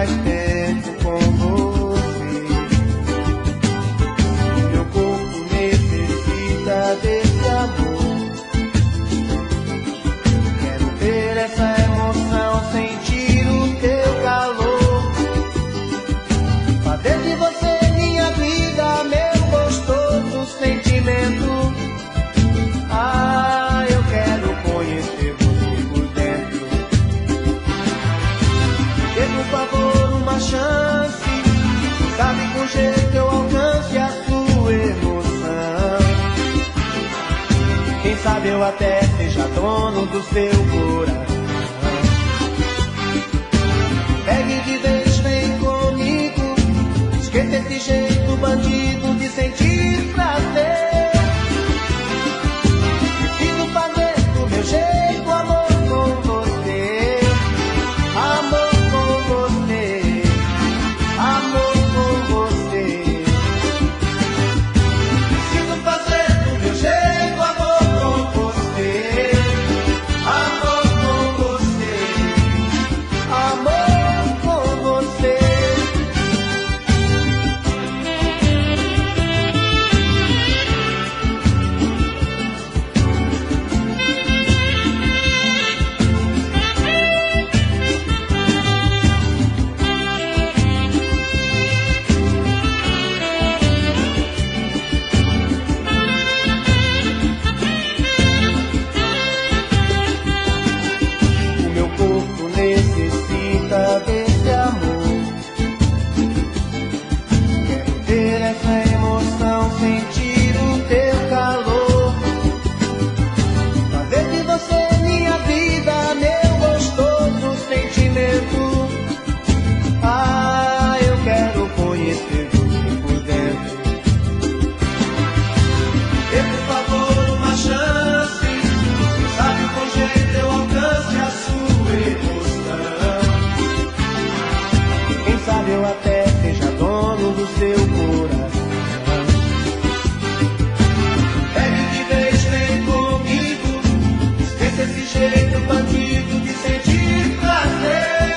mais tempo com você. Meu corpo necessita desse amor. Quero ter essa emoção, sentir o teu calor. Fazer de você minha vida, meu gostoso sentimento. Ah, eu quero conhecer você por dentro. Dê por favor uma chance, sabe, com jeito eu alcance a sua emoção. Quem sabe eu até seja dono do seu coração. Pegue de vez, vem comigo, esqueça esse jeito bandido de sentir prazer. Jeito, amor com você, amor com você, amor com você. Preciso fazer do meu jeito, amor com você, amor com você, amor com você. Necessita desse amor. Quero ter essa emoção, sentir o teu calor. Fazer de você minha vida, meu gostoso sentimento. Ah, eu quero conhecer você por dentro. Dê por favor uma chance, sabe, com jeito eu alcance a sua emoção. Quem sabe eu até seja dono do seu coração. Pegue de vez, vem comigo, esqueça esse jeito bandido de sentir prazer.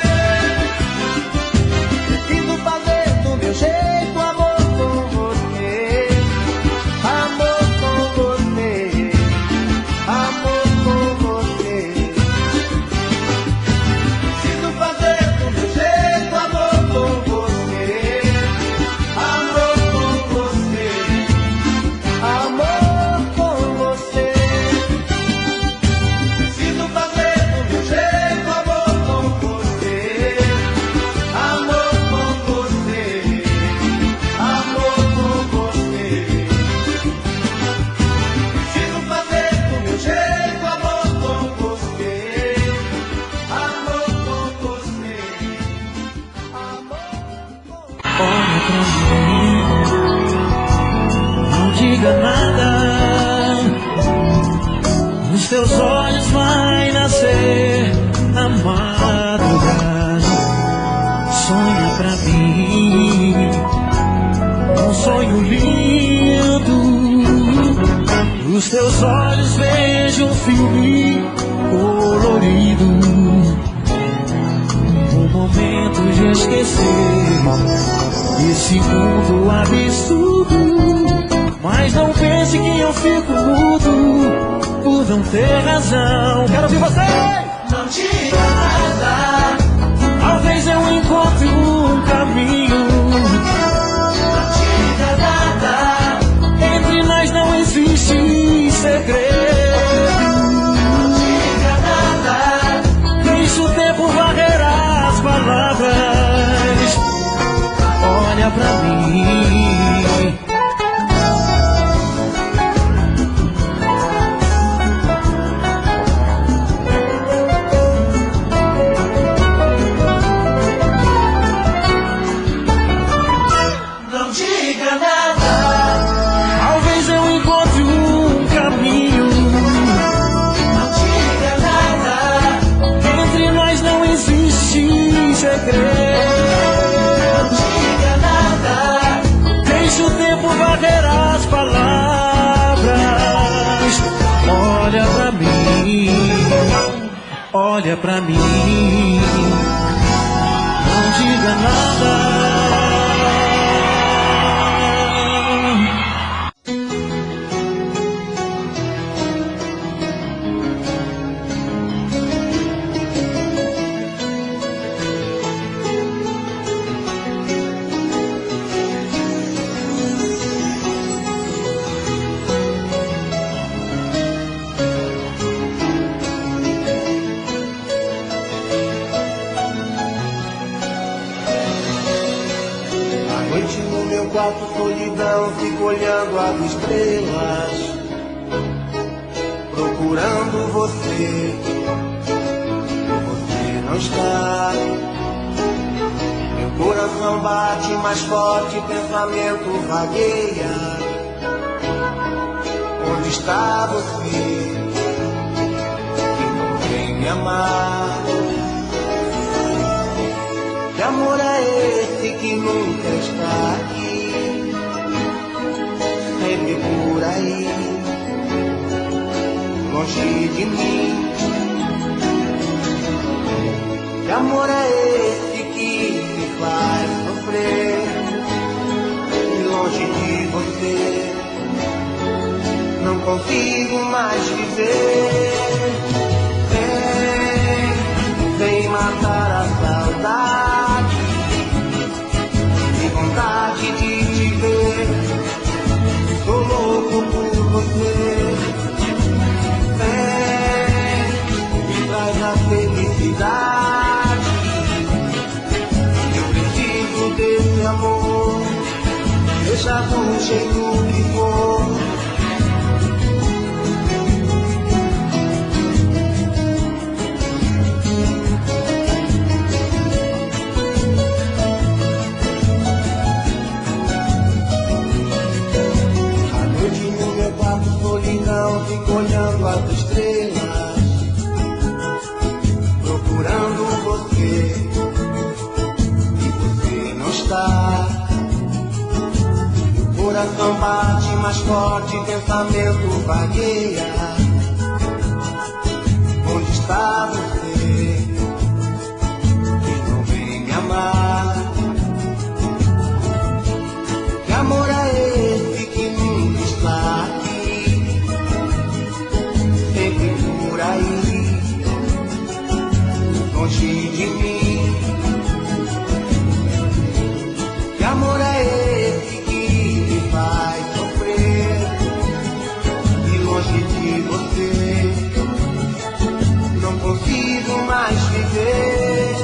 Preciso fazer do meu jeito, amor com você, amor com você, amor com você. Preciso fazer do meu jeito, amor com você, amor com você, amor com você. Preciso fazer do meu jeito, amor com você, amor com você, amor com você. Preciso fazer do meu jeito, amor com você, amor com você, amor com... Olha pra mim, não diga nada. Nos teus olhos vai nascer a madrugada. Sonha pra mim um sonho lindo. Nos teus olhos vejo um filme colorido, um momento de esquecer esse mundo absurdo. Mas não pense que eu fico mudo por não ter razão. Quero ouvir você! Não diga nada, Talvez eu encontre um caminho. não diga nada, Entre nós não existe segredo. não diga nada, Deixa o tempo varrer as palavras. Olha pra mim. não diga nada, Talvez eu encontre um caminho. não diga nada, Entre nós não existe segredo. não diga nada, Deixa o tempo varrer as palavras. Olha pra mim. Olha pra mim. Não diga diga nada. Noite no meu quarto, solidão, fico olhando as estrelas, procurando você. Você não está. Meu coração bate mais forte, pensamento vagueia. Onde está você? Que não vem me amar. Que amor é esse que nunca está aqui, sempre por aí, longe de mim? Que amor é esse que me faz sofrer, e longe de você não consigo mais viver? Vem matar a saudade, vontade de te ver, tô louco por você. Me traz a felicidade, eu preciso desse amor, seja do jeito que for. Fico olhando as estrelas, procurando você, e você não está. Meu coração bate mais forte, pensamento vagueia. Onde está você, que não vem me amar? Que amor é esse que nunca está aqui, por aí, longe de mim? Que amor é esse que me faz sofrer, e longe de você não consigo mais viver?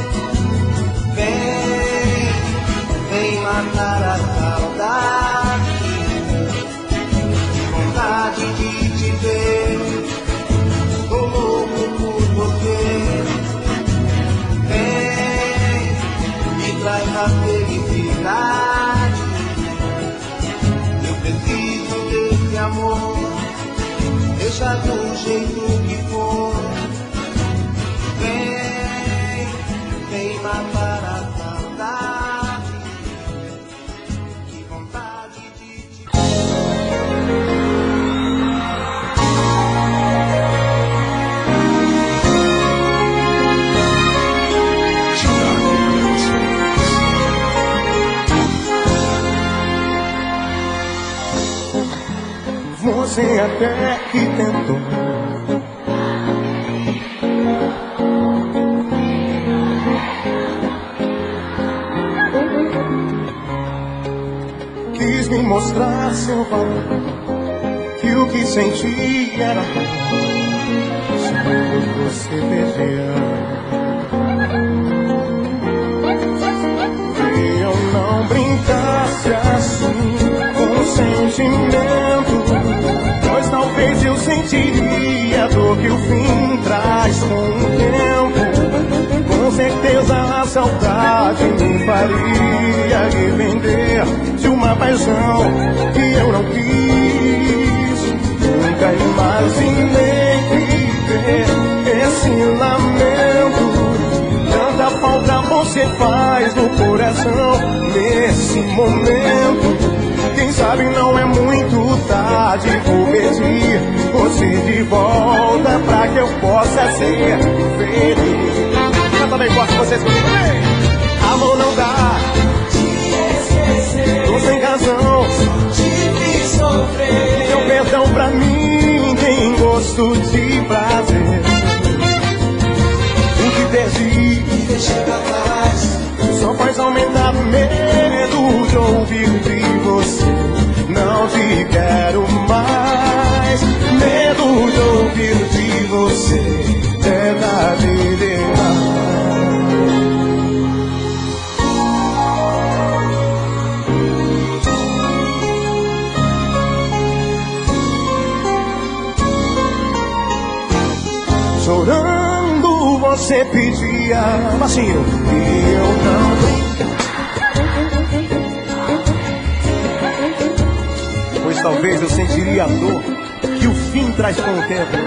Vem matar a saudade, vontade de te ver, tô louco por você. Me traz a felicidade, eu preciso desse amor, deixa do jeito que for. Vem matar a saudade, que vontade de te Você até que tentou, quis me mostrar seu valor, que o que senti era quando você perdia. Se eu não brincasse assim com sentimento, pois talvez eu sentiria a dor que o fim traz com o tempo. Com certeza a saudade me faria arrepender de uma paixão que eu não quis. Nunca imaginei viver esse lamento. Tanta falta você faz no coração nesse momento. Quem sabe não é muito tarde, vou pedir você de volta pra que eu possa ser feliz. Eu também gosto de vocês comigo, vem! Amor não dá, tô sem razão. Seu perdão pra mim tem gosto de prazer. O que perdi só faz aumentar o medo de ouvir de você. Não te quero mais. Medo de ouvir de você é tarde demais. Chorando você pedia baixinho e eu não. Pois talvez eu sentiria a dor que o fim traz com o tempo.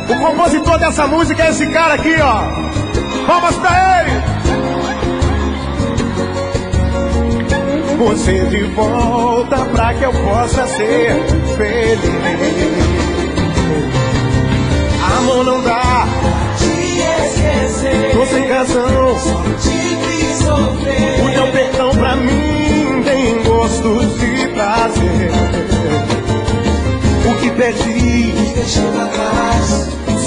O compositor dessa música é esse cara aqui, ó. Palmas pra ele. Você de volta pra que eu possa ser feliz. Amor não dá, tô sem razão. O teu perdão pra mim tem gosto de prazer. O que perdi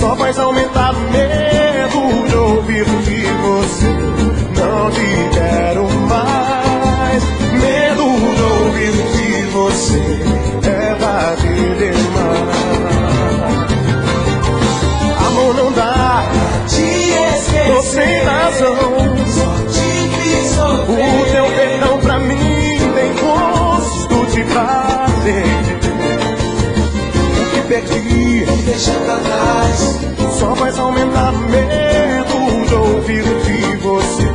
só faz aumentar o medo de ouvir de você. Não te quero mais. Medo de ouvir de você é tarde demais. Amor não dá, tô sem razão. O teu perdão pra mim tem gosto de prazer. O que perdi só faz aumentar o medo de ouvir de você.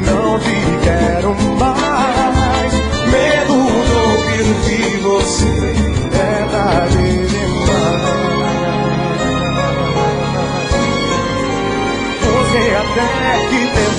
Não te quero mais. Medo de ouvir de você é tarde demais. Você até que tentou.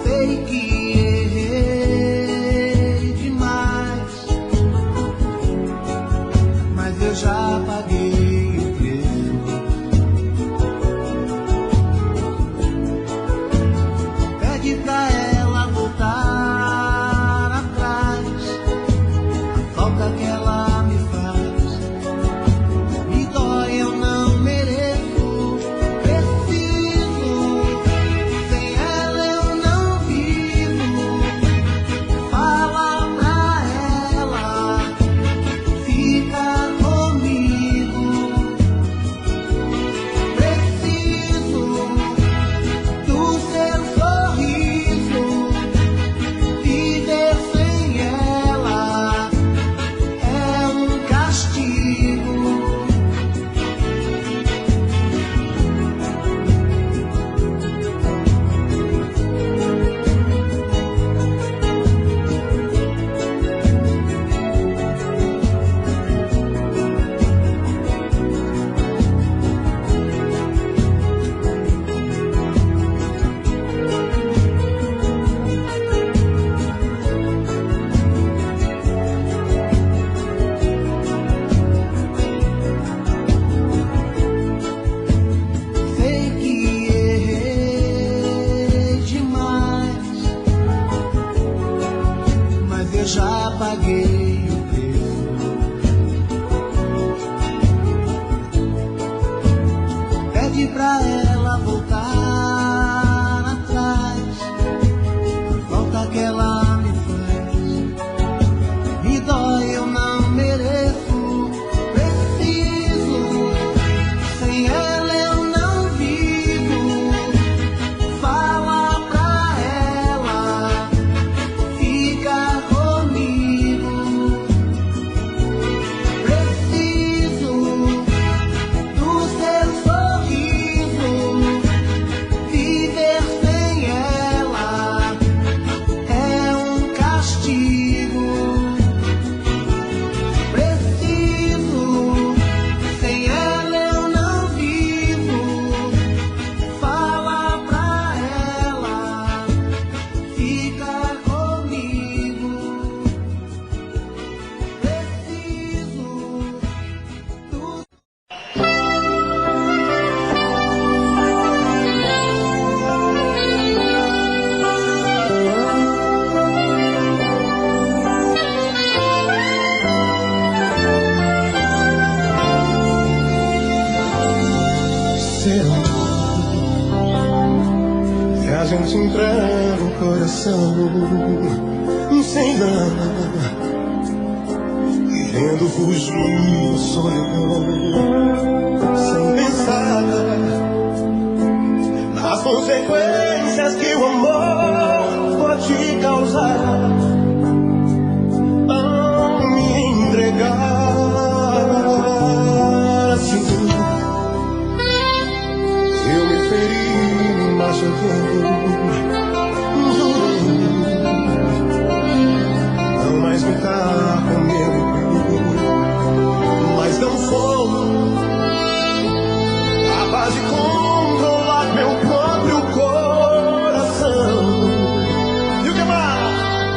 Sei que errei demais. já paguei o preço. Pede pra ela voltar atrás, falta que ela me faz, me dói, eu não mereço. Preciso, sem ela eu não vivo. Fala pra ela, fica comigo. Preciso do seu sorriso, viver sem ela é um castigo. Preciso, sem ela eu não vivo. Fala pra ela, fica comigo. Preciso do Será que a gente entrega o coração sem nada, querendo fugir da solidão, sem pensar nas consequências que o amor pode causar? Ao me entregar assim, eu me feri, me machuquei. Não mais ficar comigo, mas não sou capaz de controlar meu próprio coração. E o que mais?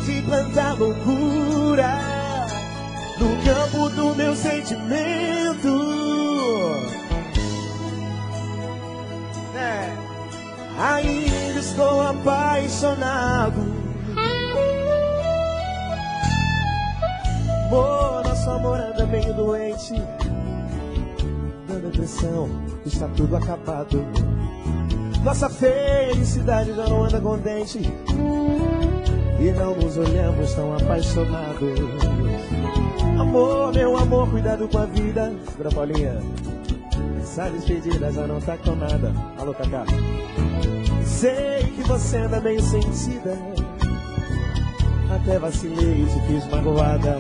de plantar loucura no campo do meu sentimento. Ainda estou apaixonado. Amor, nosso amor anda meio doente, dando impressão que está tudo acabado. Nossa felicidade já não anda contente e não nos olhamos tão apaixonados. Amor, meu amor, cuidado com a vida. Segura, Paulinha. Essa despedida já não tá com nada. Alô, Cacá. Sei que você anda meio sentida, até vacilei e te fiz magoada.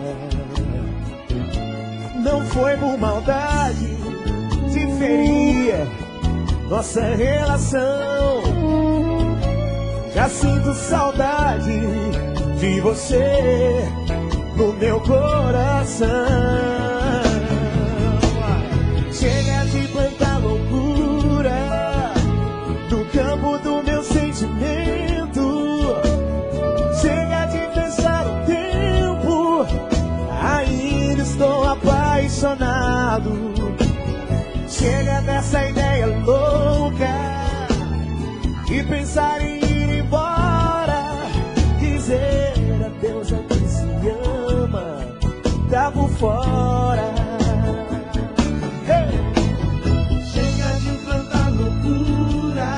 Não foi por maldade, te feria nossa relação. Já sinto saudade de você no meu coração. Chega de plantar loucura no campo do meu sentimento. Chega de pensar o tempo, ainda estou apaixonado. Chega dessa ideia louca de pensar em ir embora, dizer adeus a quem se ama, tá por fora. Chega de plantar loucura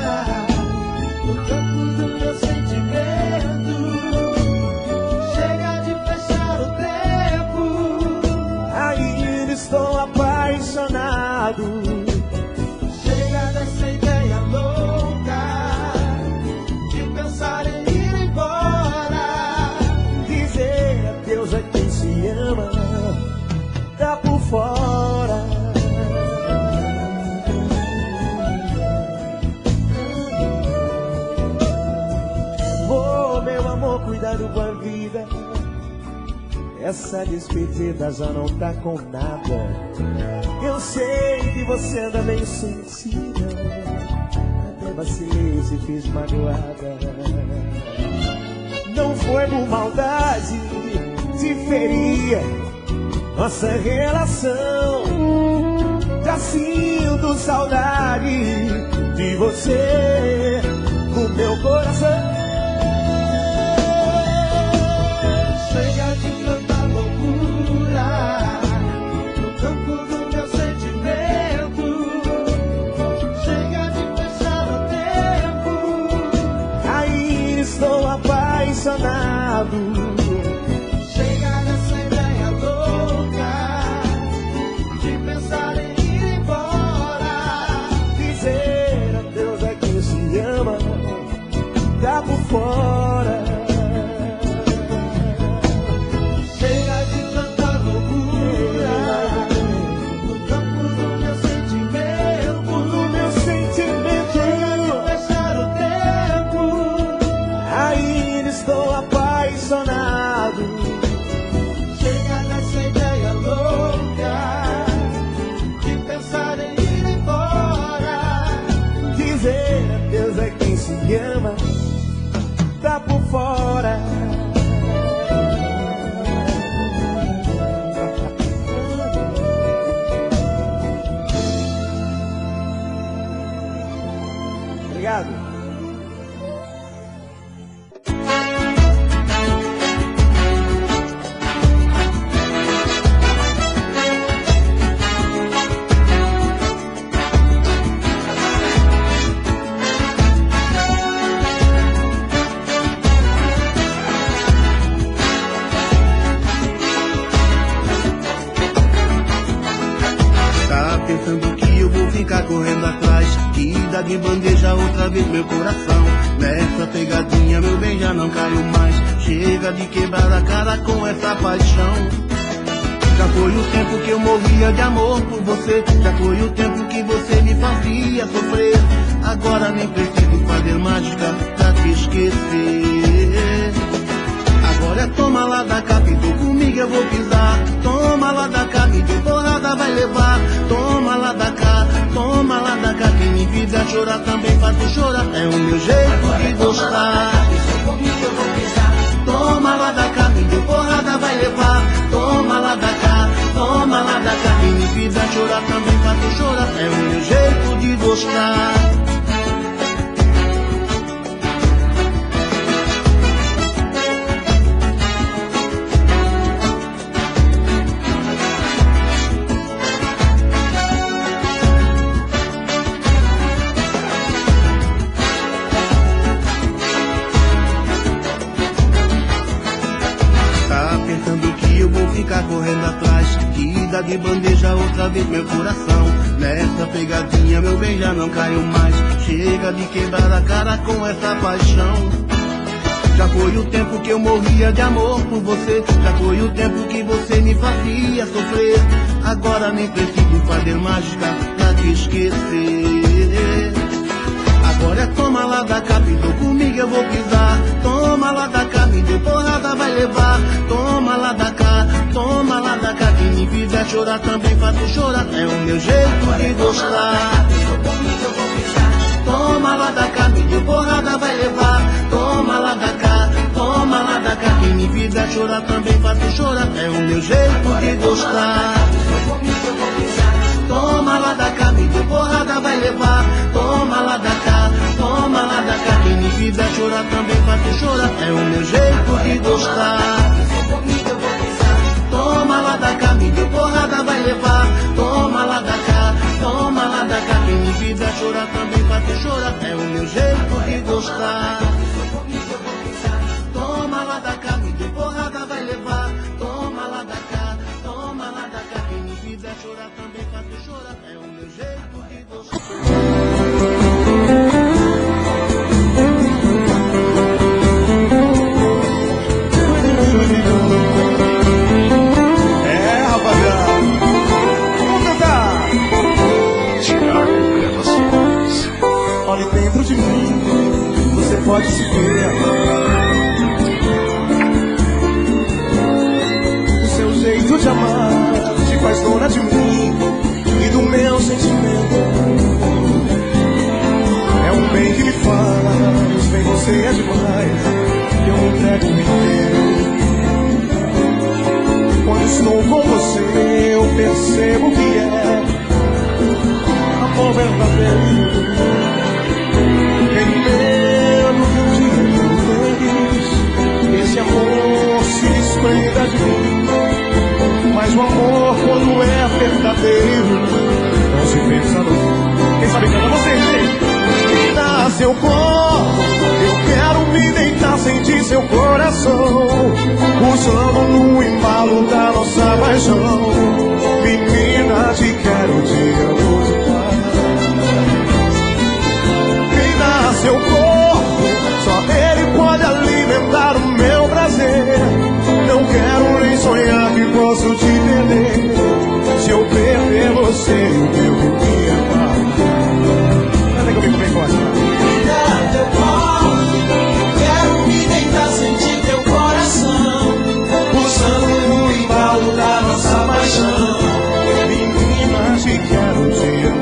no campo do meu sentimento. Chega de fechar o tempo, Ainda estou apaixonado. chega dessa ideia louca de pensar em ir embora, Dizer adeus a quem se ama, tá por fora. Oh, meu amor, cuidado com a vida. Essa despedida já não tá com nada. Eu sei que você anda meio sentida, até vacilei e se fiz magoada. Não foi por maldade, te feria nossa relação. Já sinto saudade de você no meu coração. chega de plantar loucura no campo do meu sentimento. Chega de fechar o tempo, Ainda estou apaixonado. chega dessa ideia louca de pensar em ir embora, Dizer adeus a quem se ama, tá por fora. chega de plantar loucura no campo do meu sentimento. No meu sentimento, Fechar o tempo, ainda estou apaixonado. chega dessa ideia louca de pensar em ir embora, Dizer adeus a quem se ama, tá por fora. Obrigado. Tá pensando que eu vou ficar correndo atrás, que dá de bandeja outra vez meu coração. Nessa pegadinha meu bem já não caiu mais. Chega de quebrar a cara com essa paixão. Já foi o tempo que eu morria de amor por você. Já foi o tempo que você me fazia sofrer. Agora nem preciso fazer mágica pra te esquecer. Agora é toma lá da cá, pintou comigo eu vou pisar. Toma lá da cá, me deu porrada, vai levar. Toma lá da cá, quem me fizer chorar também faço chorar. É o meu jeito de gostar. Toma lá lá da cá, me deu porrada, vai levar. Toma lá da cá, toma lá da cá. Quem me fizer chorar também faço chorar. É o meu jeito de gostar. Ficar correndo atrás, que dá de bandeja outra vez meu coração. Nessa pegadinha meu bem já não caiu mais. Chega de quebrar a cara com essa paixão. Já foi o tempo que eu morria de amor por você. Já foi o tempo que você me fazia sofrer. Agora nem preciso fazer mágica pra te esquecer. Agora é toma lá da cá, pisou comigo eu vou pisar. Toma lá da cá, me deu porrada, vai levar. Toma lá da cá, toma lá da cá. Quem me fizer chorar também faço chorar. É o meu jeito de gostar. Toma lá da cá, me deu porrada, vai levar. Toma lá da cá, toma lá da cá. Quem me fizer chorar também faço chorar. É o meu jeito de gostar. Toma lá da cá, me deu porrada, vai levar. Toma lá da cá, toma lá da cá. Quem me fizer chorar também faço chorar. É o meu jeito de gostar. Toma lá da cá, me deu porrada, vai levar. Toma lá da cá, toma lá da cá. Quem me fizer chorar também faço chorar. É o meu jeito de gostar. Toma lá da cá, me deu porrada, vai levar. Toma lá da cá, toma lá da cá. Quem me fizer chorar também faço chorar. É o meu jeito de gostar. Olhe dentro de mim, você pode se ver. O seu jeito de amar te faz dona de mim e do meu sentimento. É um bem que me faz, vem você é demais, eu me entrego inteiro. Quando estou com você, eu percebo que é amor verdadeiro. Em menos de um dia feliz, esse amor se desprenda de mim. Mas o amor, quando é verdadeiro, não se pensa no... Quem sabe canta você, me dá seu corpo, eu quero me deitar, sentir seu coração, usando no embalo da nossa paixão. Menina, te quero, te amo de paz. Seu corpo, só ele pode alimentar o meu prazer. Não quero nem sonhar que posso te perder. Se eu perder você, o meu viver é paz. Canta comigo bem forte. Cuidar teu corpo, quero me deitar, sentir teu coração, pulsando no embalo da nossa paixão. Menina, te quero, te amo.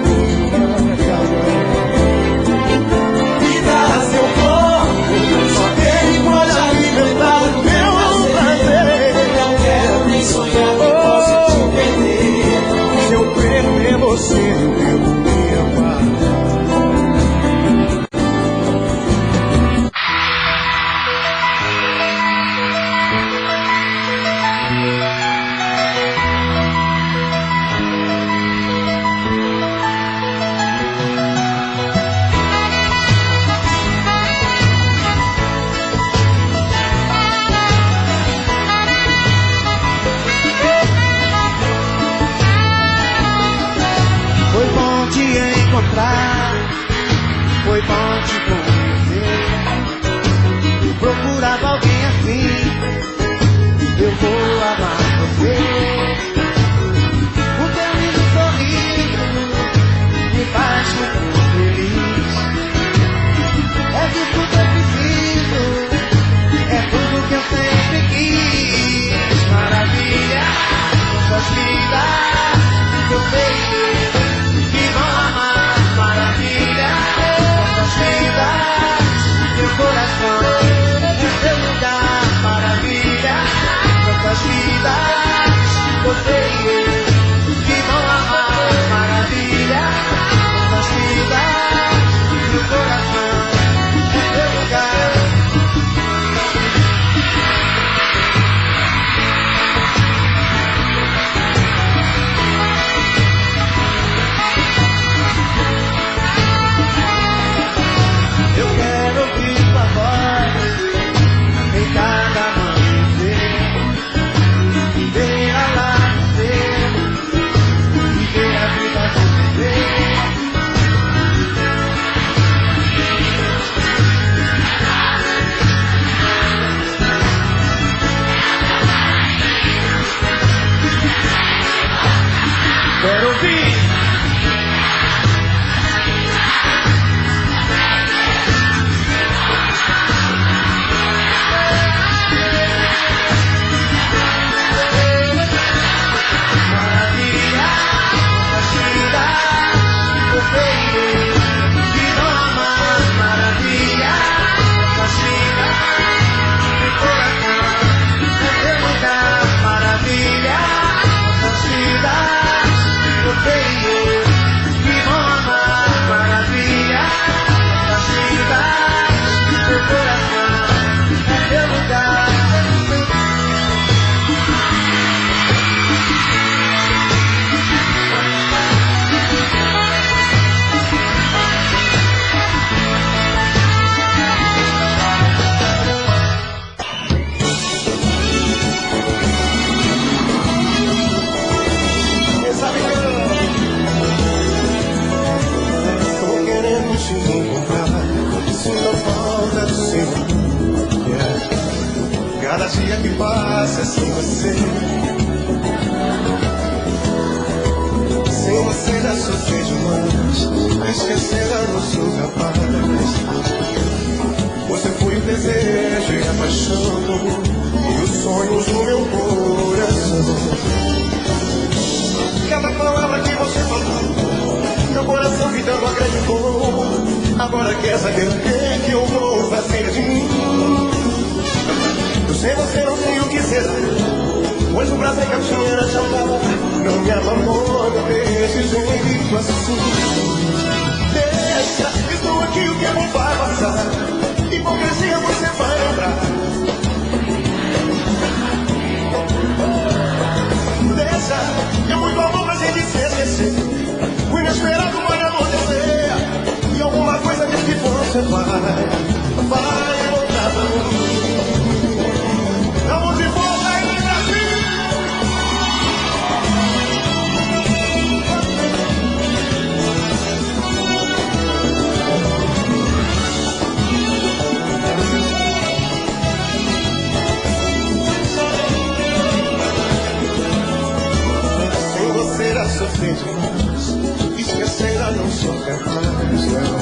dia que passa sem você. Sem você já sofri demais, esquecer não sou capaz. Você foi o desejo e a paixão e os sonhos do meu coração. Cada palavra que você falou, meu coração gritando acreditou. Agora quer saber o que eu vou fazer de mim? Eu sei você não sei o que será, pois o prazer que eu tinha era te amar. Não me abandona desse jeito assim. Deixa, estou aqui, o tempo vai passar. Hipocrisia você vai lembrar. Deixa, é muito amor pra gente se esquecer. O inesperado pode acontecer. E alguma coisa diz que você vai voltar pra mim. Vamos de volta aí no Brasil. Sem você já sofri demais, esquecer não sou capaz, não.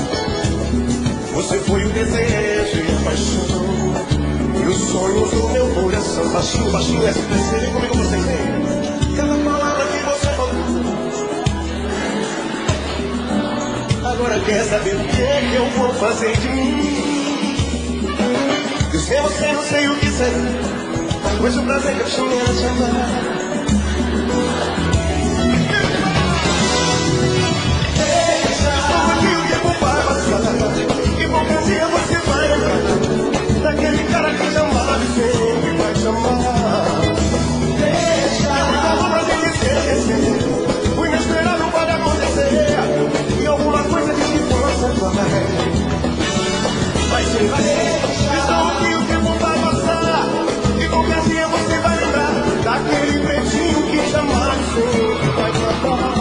Você foi o desejo e a paixão e os sonhos do meu coração. Baixinho, baixinho, essa vem comigo você vem. Cada palavra que você falou. Agora quer saber o que eu vou fazer de mim? Eu sei você, não sei o que será, pois o prazer que eu tinha era te amar. Hipocrisia você vai lembrar daquele cara que te amava e sempre vai te amar. Deixa, não pra gente se esquecer. O inesperado pode acontecer e alguma coisa diz que você vai ser, vai ser. Estou aqui, o tempo vai passar. Hipocrisia você vai lembrar daquele pretinho que te amava e sempre vai te amar.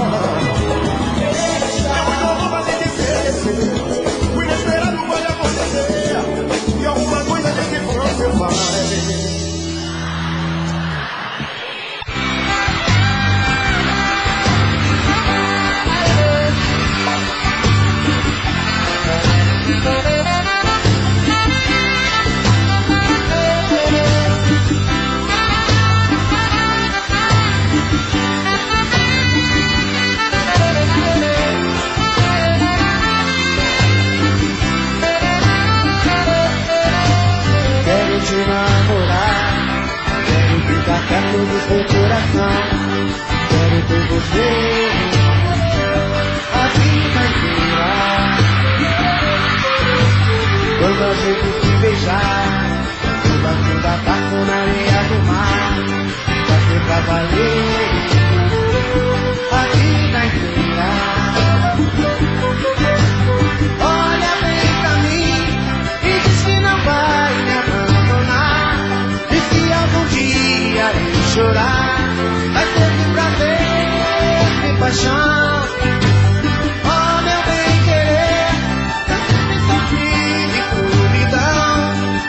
Deixa, é muito amor pra gente se esquecer. E alguma coisa diz que você vai. Te namorar, quero ficar perto do teu coração, quero ter você a vida inteira. Quando a gente se beijar, o barco da barco na areia do mar, vai ser pra valer a vida inteira. Olha bem pra mim e diz que não vai me abandonar. Algum dia eu chorar, vai ser de prazer e paixão. Oh, meu bem querer, eu sempre sofri de solidão.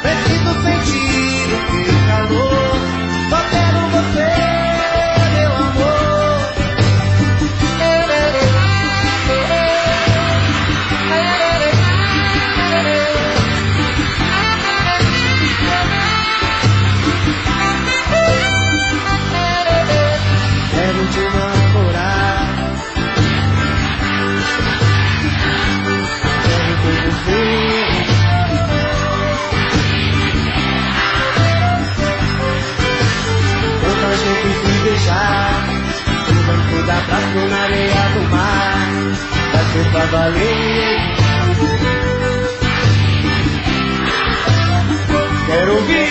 Preciso sentir o teu calor, só quero você, meu amor. Quero te namorar, quero ter você. Quando a gente se beijar, no banco da praça na areia do mar, vai ser pra valer. Quero ouvir.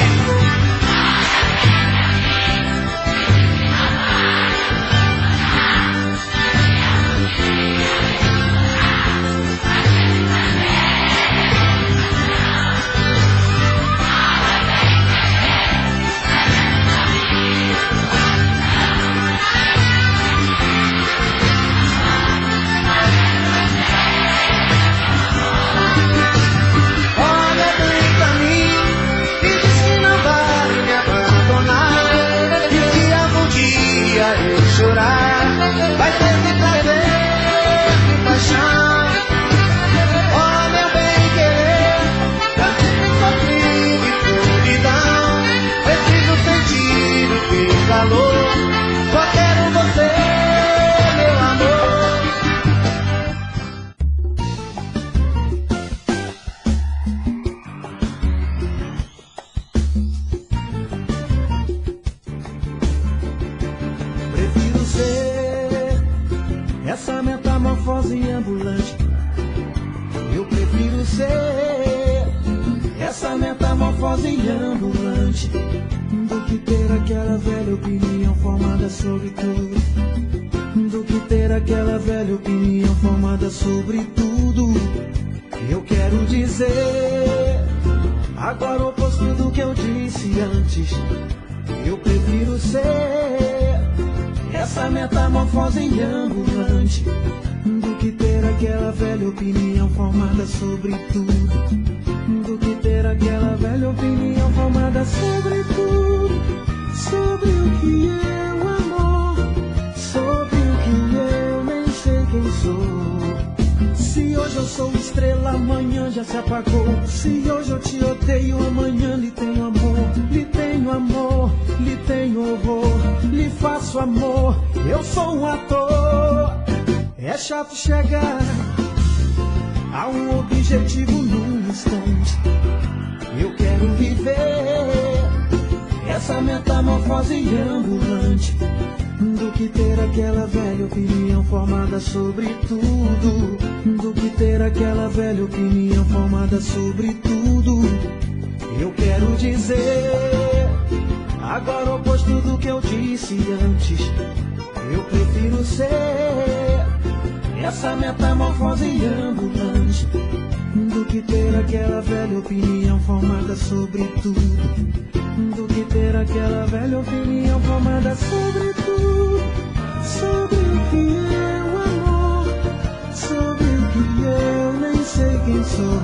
ambulante. Eu prefiro ser essa metamorfose ambulante do que ter aquela velha opinião formada sobre tudo. Do que ter aquela velha opinião formada sobre tudo. Eu quero dizer agora o oposto do que eu disse antes. Eu prefiro ser essa metamorfose ambulante do que ter aquela velha opinião formada sobre tudo. Do que ter aquela velha opinião formada sobre tudo. Sobre o que é o amor, sobre o que eu nem sei quem sou. Se hoje eu sou estrela, amanhã já se apagou. Se hoje eu te odeio, amanhã lhe tenho amor. Lhe tenho amor, lhe tenho horror. Lhe faço amor, eu sou um ator. É chato chegar a um objetivo num instante. Eu quero viver essa metamorfose ambulante do que ter aquela velha opinião formada sobre tudo. Do que ter aquela velha opinião formada sobre tudo. Eu quero dizer agora o oposto do que eu disse antes. Eu prefiro ser essa metamorfose ambulante do que ter aquela velha opinião formada sobre tudo. Do que ter aquela velha opinião formada sobre tudo. Sobre o que é o amor, sobre o que eu nem sei quem sou.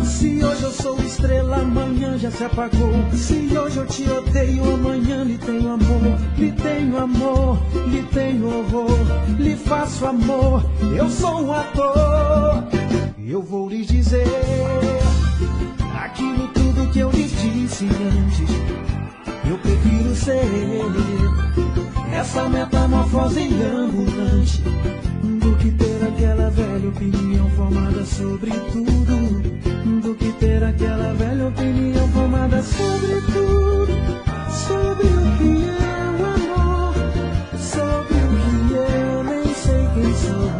Se hoje eu sou estrela, amanhã já se apagou. Se hoje eu te odeio, amanhã lhe tenho amor. Lhe tenho amor, lhe tenho horror. Lhe faço amor, eu sou um ator. Eu vou lhe dizer aquilo tudo que eu lhe disse antes. Eu prefiro ser essa metamorfose ambulante do que ter aquela velha opinião formada sobre tudo. Do que ter aquela velha opinião formada sobre tudo. Sobre o que é o amor, sobre o que eu nem sei quem sou.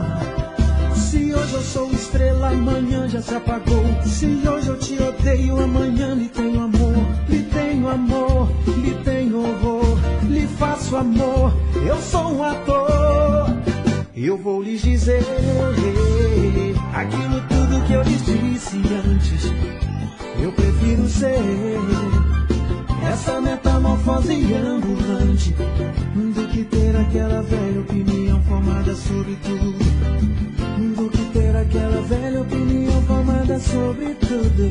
Se hoje eu sou estrela, amanhã já se apagou. Se hoje eu te odeio, amanhã lhe tenho amor. Lhe tenho amor, lhe tenho horror. Lhe faço amor, eu sou um ator. Eu vou lhes dizer aquilo tudo que eu lhes disse antes. Eu prefiro ser essa metamorfose ambulante do que ter aquela velha opinião formada sobre tudo. Do que ter aquela velha opinião formada sobre tudo.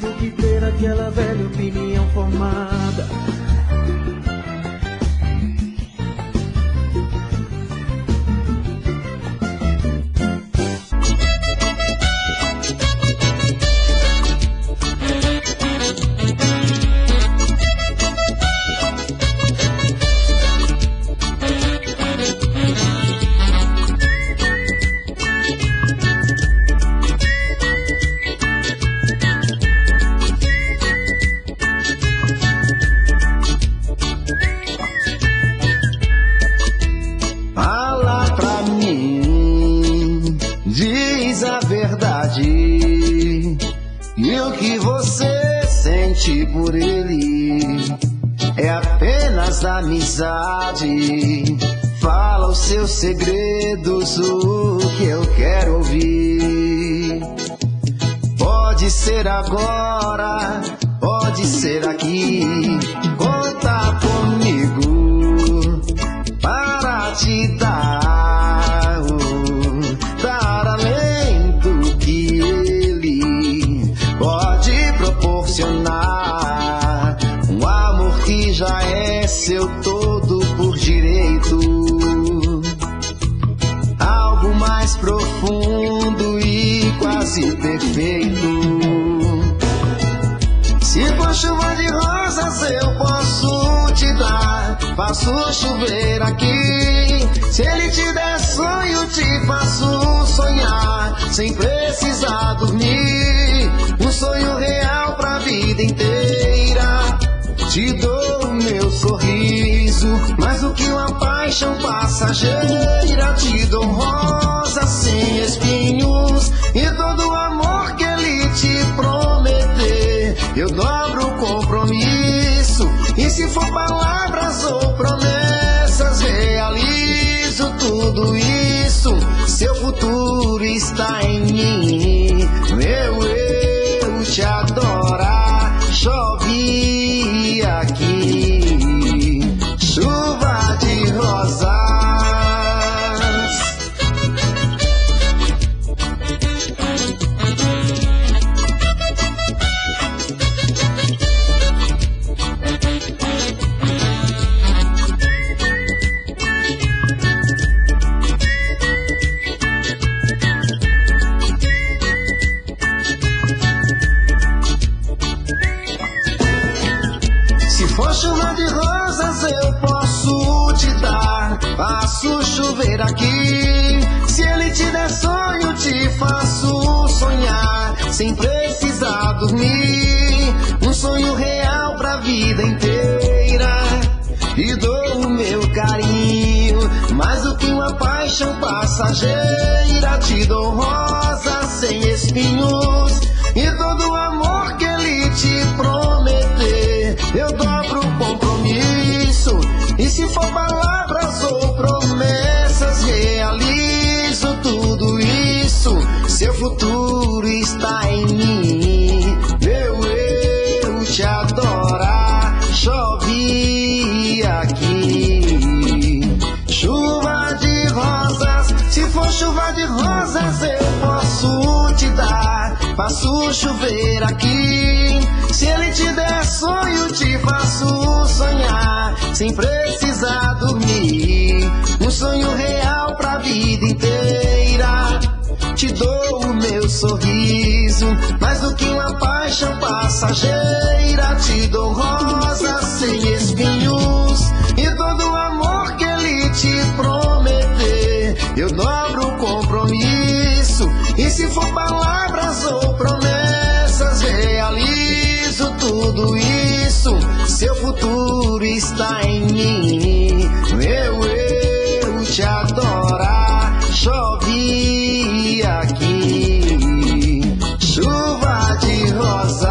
Do que ter aquela velha opinião formada. E o que você sente por ele é apenas amizade. Fala os seus segredos, o que eu quero ouvir. Pode ser agora, pode ser aqui. Conta comigo para te dar além do que ele pode proporcionar. Um amor que já é seu todo por direito. Algo mais profundo e quase perfeito. Se for chuva de rosas eu posso te dar. Faço chover aqui. Se ele te der sonho, te faço sonhar sem precisar dormir. Um sonho real pra vida inteira. Te dou meu sorriso, mais do que uma paixão passageira. Te dou rosa sem espinhos. E todo o amor que ele te prometer, eu dobro o compromisso. E se for palavras ou promessas, realizo tudo isso. Seu futuro está em mim. Eu te adorar. Chove aqui, chuva de rosas. Chuva de rosas eu posso te dar, faço chover aqui. Se ele te der sonho, te faço sonhar, sem precisar dormir. Um sonho real pra vida inteira. E dou o meu carinho, mais do que uma paixão passageira. Te dou rosas sem espinhos, e todo o amor que ele te prometer, eu dobro o compromisso. E se for palavras ou promessas, realizo tudo isso. Seu futuro está em mim. Eu te adorar. Chove aqui, chuva de rosas. Se for chuva de rosas, eu posso te dar, faço chover aqui. Se ele te der sonho, te faço sonhar, sem precisar dormir. Um sonho real pra vida inteira. Te dou o meu sorriso, mais do que uma paixão passageira. Te dou rosas sem espinhos, e todo o amor que ele te prometer, eu dobro o compromisso. E se for palavras ou promessas, realizo tudo isso. Seu futuro está em mim. Eu te adorar. Chove aqui, chuva de rosas.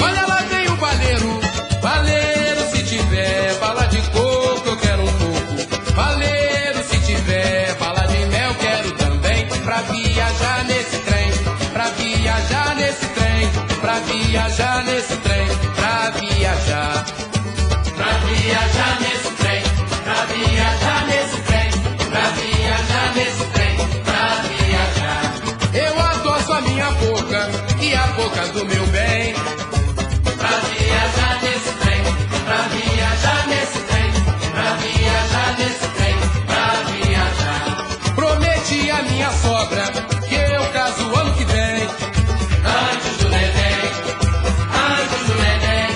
Olha lá vem o baleiro, baleiro, se tiver bala de coco eu quero um pouco. Baleiro, se tiver bala de mel quero também. Pra viajar nesse trem, pra viajar nesse trem, pra viajar nesse trem, pra viajar. Pra viajar nesse trem, pra viajar nesse trem, pra viajar nesse trem, pra viajar. Eu adoço a minha boca e a boca do meu bem. Pra viajar nesse trem, pra viajar nesse trem, pra viajar nesse trem, pra viajar. Prometi a minha sogra que eu caso ano que vem, antes do neném, antes do neném.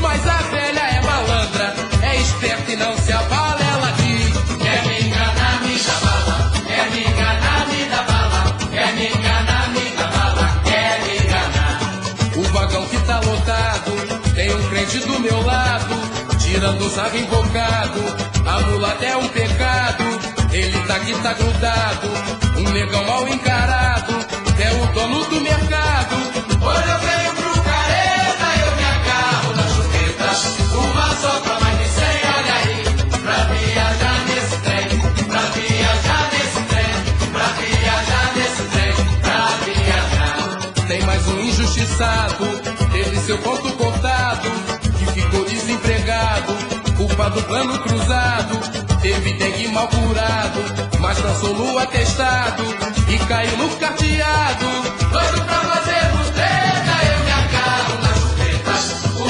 Mas a velha é malandra, é esperta e não se abala. Ela diz: quer me enganar, me dá bala, quer me enganar, me dá bala, quer me enganar, me dá bala, quer me enganar. O vagão que tá lotado, tem um crente do meu lado, tirando o saco invocado. A mulata é um pecado, ele tá aqui, tá grudado. Um negão mal encarado, é o dono do mercado. Hoje eu venho pro careta, eu me agarro na chupeta. Uma só pra mais de 100, olha aí. Pra viajar nesse trem, pra viajar nesse trem, pra viajar nesse trem, pra viajar. Tem mais um injustiçado, teve seu ponto cortado, que ficou desempregado, culpa do plano cruzado. Teve dengue mal curado, mas dançou no atestado e caiu no carteado. Doido pra fazermos treta, eu me agarro na chupeta.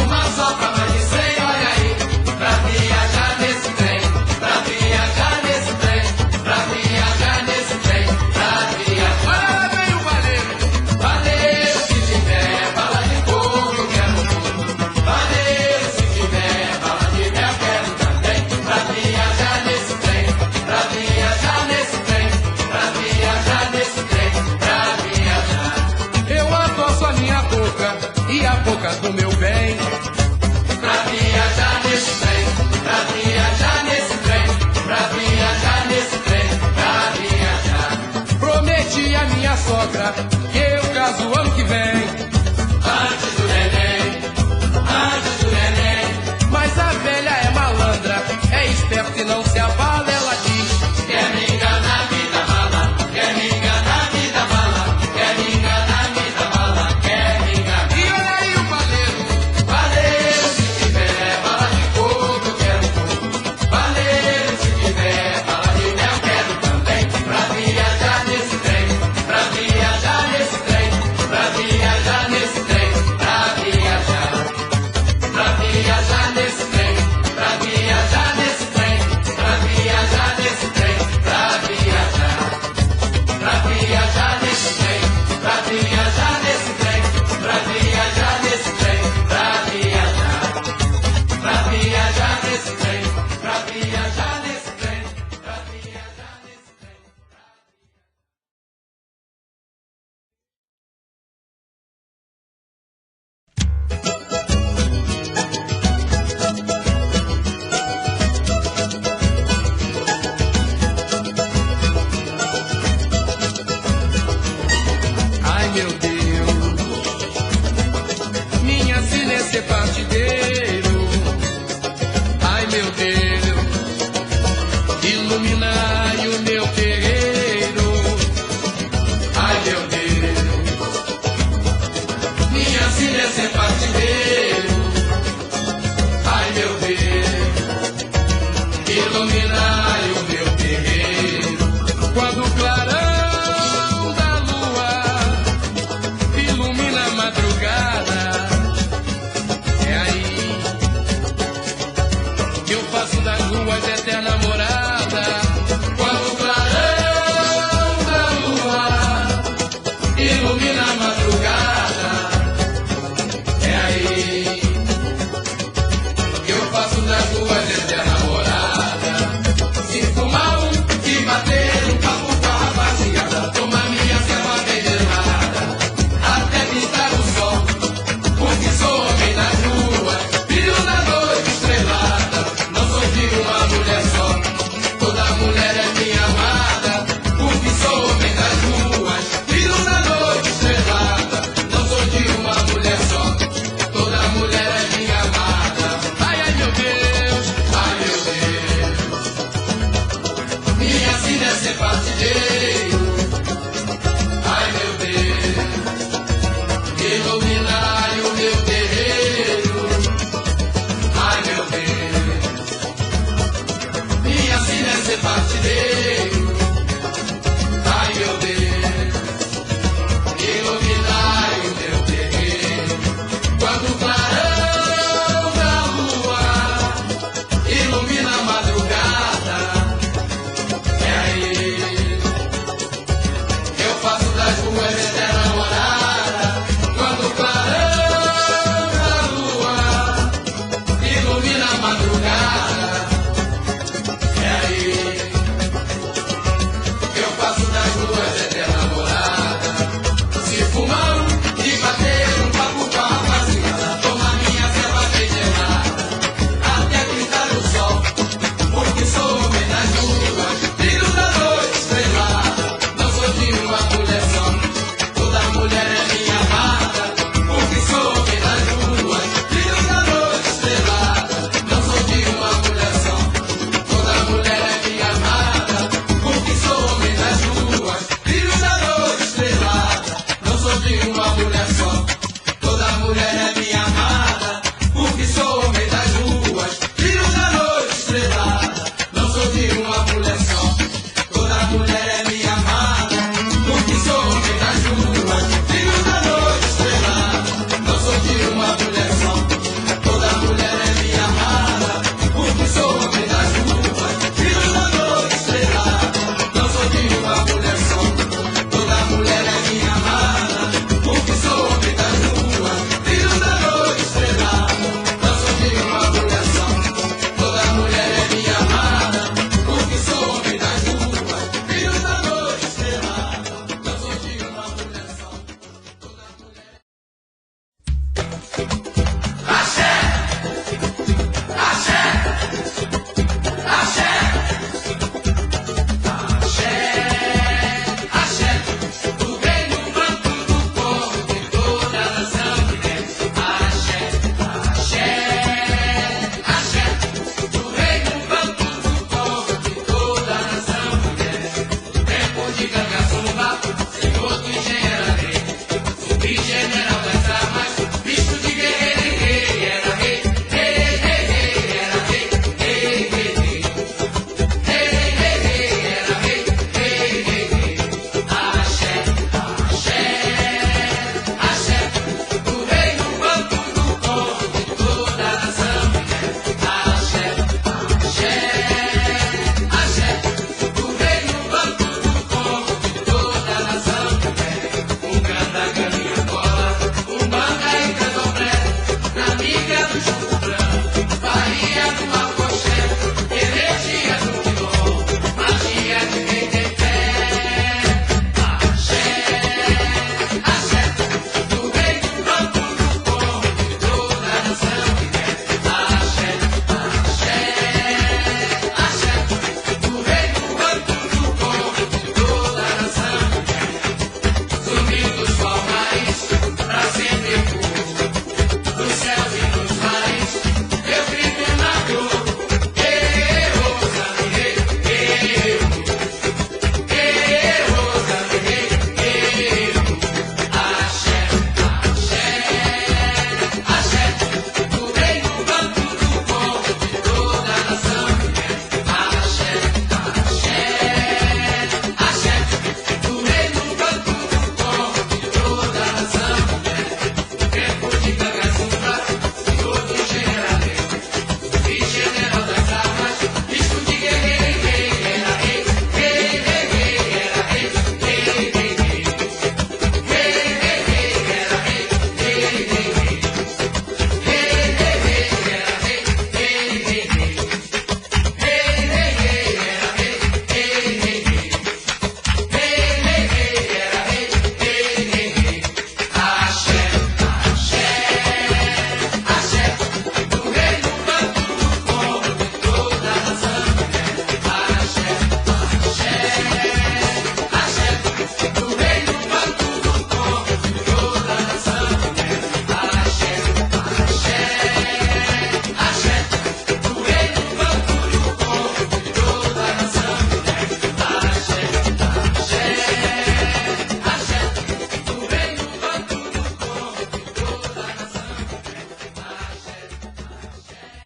Uma só pra mais de 100, olha aí. Pra viajar nesse trem, pra viajar nesse trem, pra viajar nesse trem, pra viajar. Olha lá vem o baleiro, baleiro, se tiver bala de coco eu quero muito. Baleiro, se tiver bala de mel quero também. Pra viajar nesse trem, pra viajar nesse trem, pra viajar nesse trem, pra viajar. nas ruas eternas.